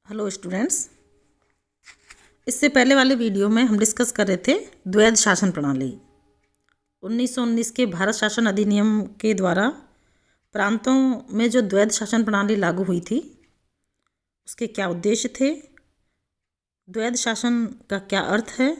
Hello students. इससे पहले वाले वीडियो में हम डिस्कस कर रहे थे द्वैध शासन प्रणाली। 1919 के भारत शासन अधिनियम के द्वारा प्रांतों में जो द्वैध शासन प्रणाली लागू हुई थी उसके क्या उद्देश्य थे, द्वैध शासन का क्या अर्थ है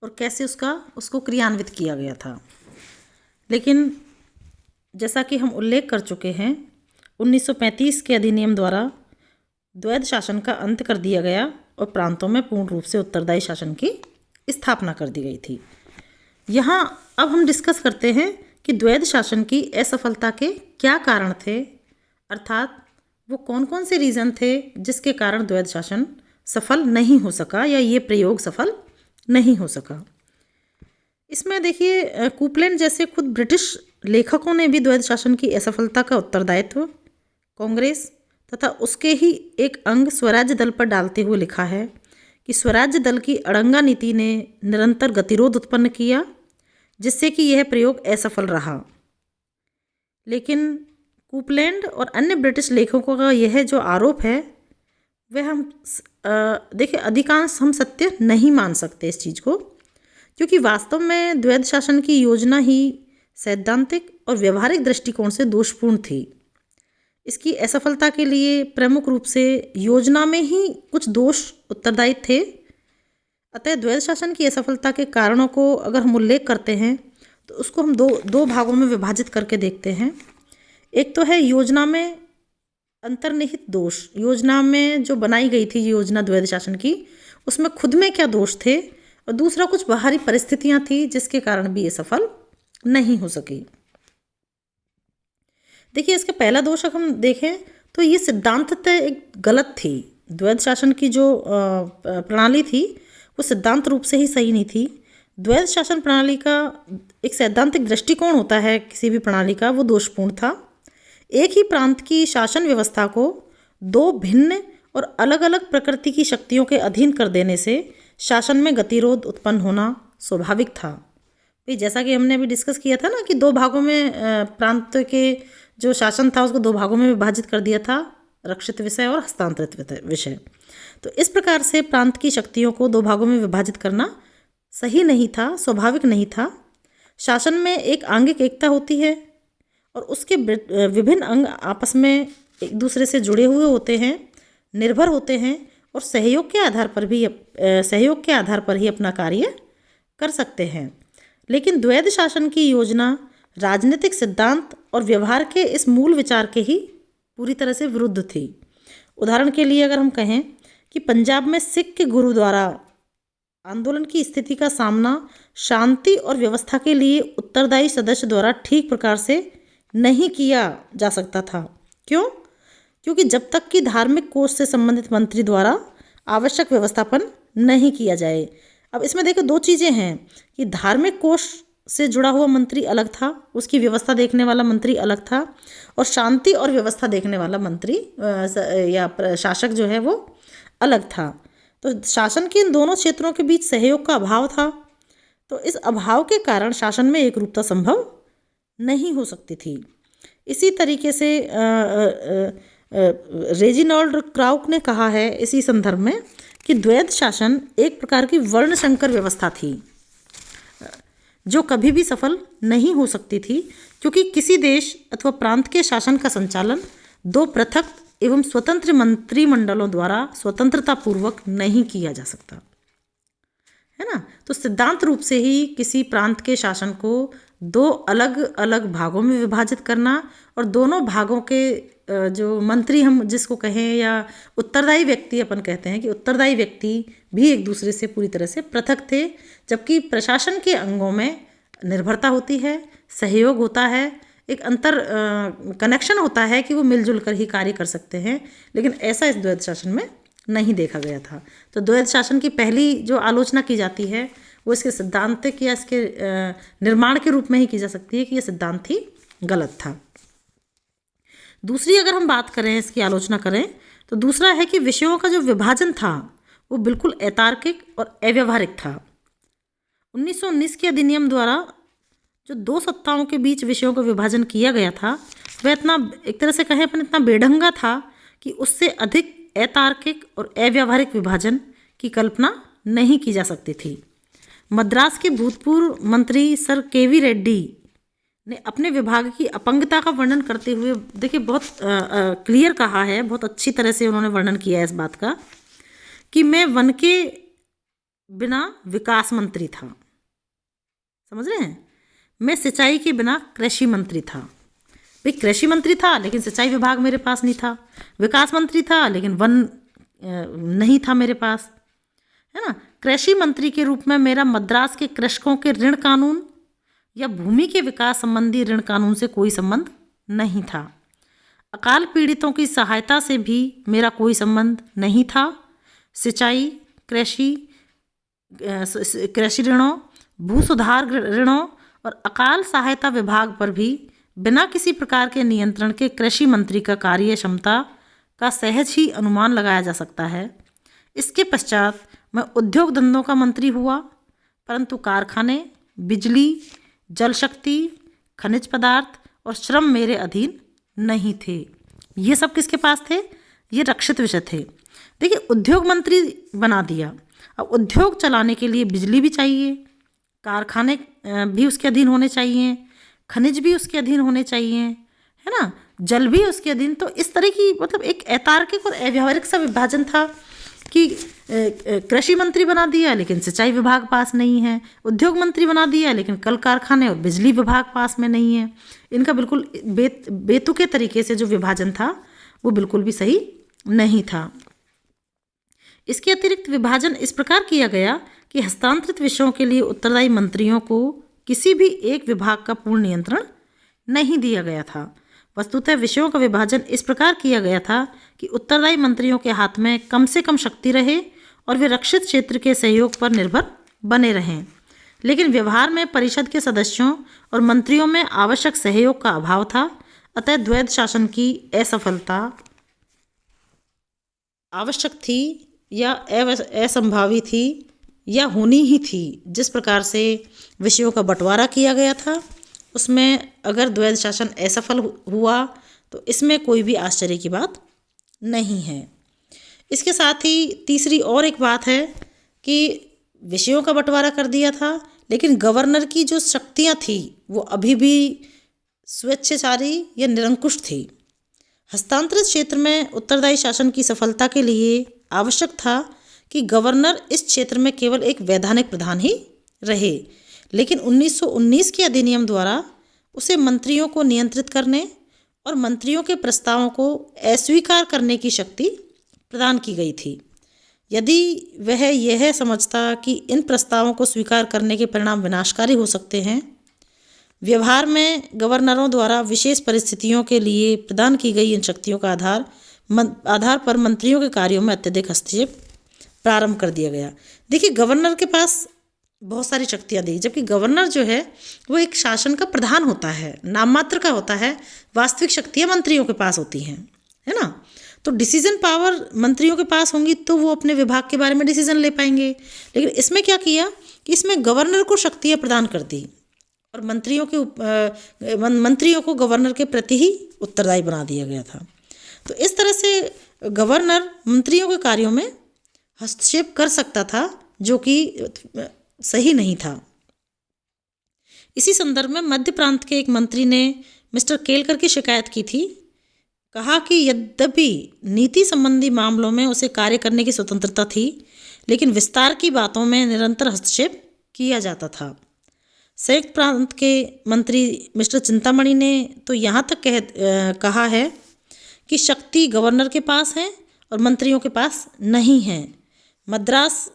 और कैसे उसको क्रियान्वित किया गया था। लेकिन जैसा कि हम उल्लेख कर चुके हैं, 1935 के अधिनियम द्वारा द्वैध शासन का अंत कर दिया गया और प्रांतों में पूर्ण रूप से उत्तरदायी शासन की स्थापना कर दी गई थी। यहाँ अब हम डिस्कस करते हैं कि द्वैध शासन की असफलता के क्या कारण थे, अर्थात वो कौन कौन से रीज़न थे जिसके कारण द्वैध शासन सफल नहीं हो सका या ये प्रयोग सफल नहीं हो सका। इसमें देखिए, कूपलैंड जैसे खुद ब्रिटिश लेखकों ने भी द्वैध शासन की असफलता का उत्तरदायित्व कांग्रेस तथा उसके ही एक अंग स्वराज्य दल पर डालते हुए लिखा है कि स्वराज्य दल की अड़ंगा नीति ने निरंतर गतिरोध उत्पन्न किया जिससे कि यह प्रयोग असफल रहा। लेकिन कूपलैंड और अन्य ब्रिटिश लेखकों का यह जो आरोप है वह हम देखिए अधिकांश हम सत्य नहीं मान सकते इस चीज़ को, क्योंकि वास्तव में द्वैध शासन की योजना ही सैद्धांतिक और व्यवहारिक दृष्टिकोण से दोषपूर्ण थी। इसकी असफलता के लिए प्रमुख रूप से योजना में ही कुछ दोष उत्तरदायी थे। अतः द्वैध शासन की असफलता के कारणों को अगर हम उल्लेख करते हैं तो उसको हम दो भागों में विभाजित करके देखते हैं। एक तो है योजना में अंतर्निहित दोष, योजना में जो बनाई गई थी योजना द्वैध शासन की उसमें खुद में क्या दोष थे, और दूसरा कुछ बाहरी परिस्थितियां थी जिसके कारण भी ये सफल नहीं हो सकी। देखिए, इसका पहला दोष अगर हम देखें तो ये सिद्धांततः एक गलत थी। द्वैध शासन की जो प्रणाली थी वो सिद्धांत रूप से ही सही नहीं थी। द्वैध शासन प्रणाली का एक सैद्धांतिक दृष्टिकोण होता है किसी भी प्रणाली का, वो दोषपूर्ण था। एक ही प्रांत की शासन व्यवस्था को दो भिन्न और अलग अलग प्रकृति की शक्तियों के अधीन कर देने से शासन में गतिरोध उत्पन्न होना स्वाभाविक था। भाई, जैसा कि हमने अभी डिस्कस किया था ना कि दो भागों में प्रांत के जो शासन था उसको दो भागों में विभाजित कर दिया था, रक्षित विषय और हस्तांतरित विषय। तो इस प्रकार से प्रांत की शक्तियों को दो भागों में विभाजित करना सही नहीं था, स्वाभाविक नहीं था। शासन में एक आंगिक एकता होती है और उसके विभिन्न अंग आपस में एक दूसरे से जुड़े हुए होते हैं, निर्भर होते हैं और सहयोग के आधार पर ही अपना कार्य कर सकते हैं। लेकिन द्वैध शासन की योजना राजनीतिक सिद्धांत और व्यवहार के इस मूल विचार के ही पूरी तरह से विरुद्ध थी। उदाहरण के लिए अगर हम कहें कि पंजाब में सिख के गुरु द्वारा आंदोलन की स्थिति का सामना शांति और व्यवस्था के लिए उत्तरदायी सदस्य द्वारा ठीक प्रकार से नहीं किया जा सकता था। क्यों? क्योंकि जब तक कि धार्मिक कोष से संबंधित मंत्री द्वारा आवश्यक व्यवस्थापन नहीं किया जाए। अब इसमें देखो दो चीज़ें हैं कि धार्मिक कोष से जुड़ा हुआ मंत्री अलग था, उसकी व्यवस्था देखने वाला मंत्री अलग था, और शांति और व्यवस्था देखने वाला मंत्री या शासक जो है वो अलग था। तो शासन के इन दोनों क्षेत्रों के बीच सहयोग का अभाव था। तो इस अभाव के कारण शासन में एकरूपता संभव नहीं हो सकती थी। इसी तरीके से रेजिनॉल्ड क्राउक ने कहा है इसी संदर्भ में कि द्वैध शासन एक प्रकार की वर्ण संकर व्यवस्था थी जो कभी भी सफल नहीं हो सकती थी, क्योंकि किसी देश अथवा प्रांत के शासन का संचालन दो पृथक एवं स्वतंत्र मंत्रिमंडलों द्वारा स्वतंत्रतापूर्वक नहीं किया जा सकता है ना। तो सिद्धांत रूप से ही किसी प्रांत के शासन को दो अलग अलग भागों में विभाजित करना और दोनों भागों के जो मंत्री हम जिसको कहें या उत्तरदायी व्यक्ति अपन कहते हैं कि उत्तरदायी व्यक्ति भी एक दूसरे से पूरी तरह से पृथक थे, जबकि प्रशासन के अंगों में निर्भरता होती है, सहयोग होता है, एक अंतर कनेक्शन होता है कि वो मिलजुल कर ही कार्य कर सकते हैं। लेकिन ऐसा इस द्वैध शासन में नहीं देखा गया था। तो द्वैध शासन की पहली जो आलोचना की जाती है वो इसके सिद्धांतिक या इसके निर्माण के रूप में ही की जा सकती है कि यह सिद्धांत ही गलत था। दूसरी अगर हम बात करें, इसकी आलोचना करें, तो दूसरा है कि विषयों का जो विभाजन था वो बिल्कुल अतार्किक और अव्यवहारिक था। 1919 के अधिनियम द्वारा जो दो सत्ताओं के बीच विषयों का विभाजन किया गया था वह इतना एक तरह से कहें अपन इतना बेढंगा था कि उससे अधिक अतार्किक और अव्यावहारिक विभाजन की कल्पना नहीं की जा सकती थी। मद्रास के भूतपूर्व मंत्री सर केवी रेड्डी ने अपने विभाग की अपंगता का वर्णन करते हुए, देखिए बहुत क्लियर कहा है, बहुत अच्छी तरह से उन्होंने वर्णन किया है इस बात का कि मैं वन के बिना विकास मंत्री था, समझ रहे हैं, मैं सिंचाई के बिना कृषि मंत्री था। भाई कृषि मंत्री था लेकिन सिंचाई विभाग मेरे पास नहीं था, विकास मंत्री था लेकिन वन नहीं था मेरे पास, है ना। कृषि मंत्री के रूप में मेरा मद्रास के कृषकों के ऋण कानून या भूमि के विकास संबंधी ऋण कानून से कोई संबंध नहीं था। अकाल पीड़ितों की सहायता से भी मेरा कोई संबंध नहीं था। सिंचाई, कृषि ऋणों, भू सुधार ऋणों और अकाल सहायता विभाग पर भी बिना किसी प्रकार के नियंत्रण के कृषि मंत्री का कार्य क्षमता का सहज ही अनुमान लगाया जा सकता है। इसके पश्चात मैं उद्योग धंधों का मंत्री हुआ, परंतु कारखाने, बिजली, जल शक्ति, खनिज पदार्थ और श्रम मेरे अधीन नहीं थे। ये सब किसके पास थे? ये रक्षित विषय थे। देखिए उद्योग मंत्री बना दिया, अब उद्योग चलाने के लिए बिजली भी चाहिए, कारखाने भी उसके अधीन होने चाहिए, खनिज भी उसके अधीन होने चाहिए, है ना, जल भी उसके अधीन। तो इस तरह की मतलब एक अतार्किक और अव्यावहारिक सा विभाजन था कि कृषि मंत्री बना दिया लेकिन सिंचाई विभाग पास नहीं है, उद्योग मंत्री बना दिया लेकिन कल कारखाने और बिजली विभाग पास में नहीं है। इनका बिल्कुल बेतुके तरीके से जो विभाजन था वो बिल्कुल भी सही नहीं था। इसके अतिरिक्त विभाजन इस प्रकार किया गया कि हस्तांतरित विषयों के लिए उत्तरदायी मंत्रियों को किसी भी एक विभाग का पूर्ण नियंत्रण नहीं दिया गया था। वस्तुतः विषयों का विभाजन इस प्रकार किया गया था कि उत्तरदायी मंत्रियों के हाथ में कम से कम शक्ति रहे और वे रक्षित क्षेत्र के सहयोग पर निर्भर बने रहें। लेकिन व्यवहार में परिषद के सदस्यों और मंत्रियों में आवश्यक सहयोग का अभाव था। अतः द्वैध शासन की असफलता आवश्यक थी या असंभावी थी या होनी ही थी। जिस प्रकार से विषयों का बंटवारा किया गया था उसमें अगर द्वैध शासन असफल हुआ तो इसमें कोई भी आश्चर्य की बात नहीं है। इसके साथ ही तीसरी और एक बात है कि विषयों का बंटवारा कर दिया था लेकिन गवर्नर की जो शक्तियां थी वो अभी भी स्वेच्छाचारी या निरंकुश थी। हस्तांतरित क्षेत्र में उत्तरदायी शासन की सफलता के लिए आवश्यक था कि गवर्नर इस क्षेत्र में केवल एक वैधानिक प्रधान ही रहे, लेकिन 1919 के अधिनियम द्वारा उसे मंत्रियों को नियंत्रित करने और मंत्रियों के प्रस्तावों को अस्वीकार करने की शक्ति प्रदान की गई थी। यदि वह यह समझता कि इन प्रस्तावों को स्वीकार करने के परिणाम विनाशकारी हो सकते हैं, व्यवहार में गवर्नरों द्वारा विशेष परिस्थितियों के लिए प्रदान की गई इन शक्तियों का आधार पर मंत्रियों के कार्यों में अत्यधिक हस्तक्षेप प्रारंभ कर दिया गया। देखिए गवर्नर के पास बहुत सारी शक्तियाँ दी, जबकि गवर्नर जो है वो एक शासन का प्रधान होता है, नाम मात्र का होता है, वास्तविक शक्तियाँ मंत्रियों के पास होती हैं, है ना। तो डिसीजन पावर मंत्रियों के पास होंगी तो वो अपने विभाग के बारे में डिसीजन ले पाएंगे। लेकिन इसमें क्या किया कि इसमें गवर्नर को शक्तियाँ प्रदान कर दी और मंत्रियों को गवर्नर के प्रति ही उत्तरदायी बना दिया गया था। तो इस तरह से गवर्नर मंत्रियों के कार्यों में हस्तक्षेप कर सकता था, जो कि सही नहीं था। इसी संदर्भ में मध्य प्रांत के एक मंत्री ने मिस्टर केलकर की शिकायत की थी। कहा कि यद्यपि नीति संबंधी मामलों में उसे कार्य करने की स्वतंत्रता थी, लेकिन विस्तार की बातों में निरंतर हस्तक्षेप किया जाता था। संयुक्त प्रांत के मंत्री मिस्टर चिंतामणि ने तो यहाँ तक कहा है कि शक्ति गवर्नर के पास है और मंत्रियों के पास नहीं है। मद्रास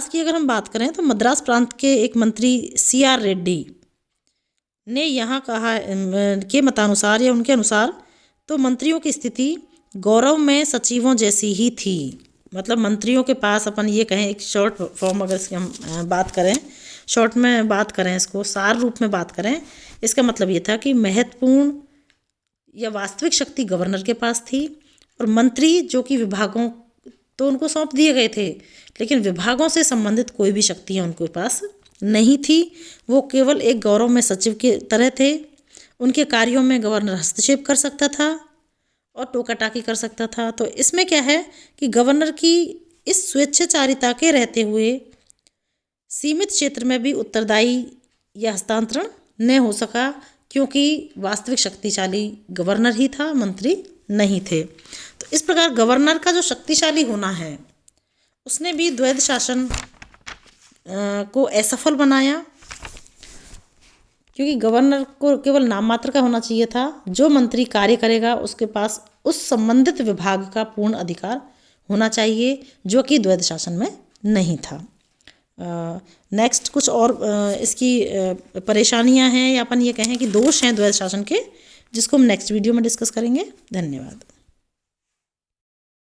की अगर हम बात करें तो मद्रास प्रांत के एक मंत्री CR रेड्डी ने यहाँ कहा के मतानुसार या उनके अनुसार तो मंत्रियों की स्थिति गौरव में सचिवों जैसी ही थी। मतलब मंत्रियों के पास अपन ये कहें एक शॉर्ट फॉर्म अगर इसकी हम बात करें, शॉर्ट में बात करें, इसको सार रूप में बात करें, इसका मतलब ये था कि महत्वपूर्ण या वास्तविक शक्ति गवर्नर के पास थी और मंत्री जो कि विभागों तो उनको सौंप दिए गए थे, लेकिन विभागों से संबंधित कोई भी शक्तियाँ उनके पास नहीं थी। वो केवल एक गौरव में सचिव की तरह थे उनके कार्यों में गवर्नर हस्तक्षेप कर सकता था और टोका टाकी कर सकता था। तो इसमें क्या है कि गवर्नर की इस स्वेच्छाचारिता के रहते हुए सीमित क्षेत्र में भी उत्तरदायी या हस्तांतरण न हो सका, क्योंकि वास्तविक शक्तिशाली गवर्नर ही था, मंत्री नहीं थे। तो इस प्रकार गवर्नर का जो शक्तिशाली होना है उसने भी द्वैध शासन को असफल बनाया, क्योंकि गवर्नर को केवल नाम मात्र का होना चाहिए था। जो मंत्री कार्य करेगा उसके पास उस संबंधित विभाग का पूर्ण अधिकार होना चाहिए, जो कि द्वैध शासन में नहीं था। नेक्स्ट कुछ और इसकी परेशानियां हैं या अपन ये कहें कि दोष हैं द्वैध शासन के, जिसको हम नेक्स्ट वीडियो में डिस्कस करेंगे। धन्यवाद।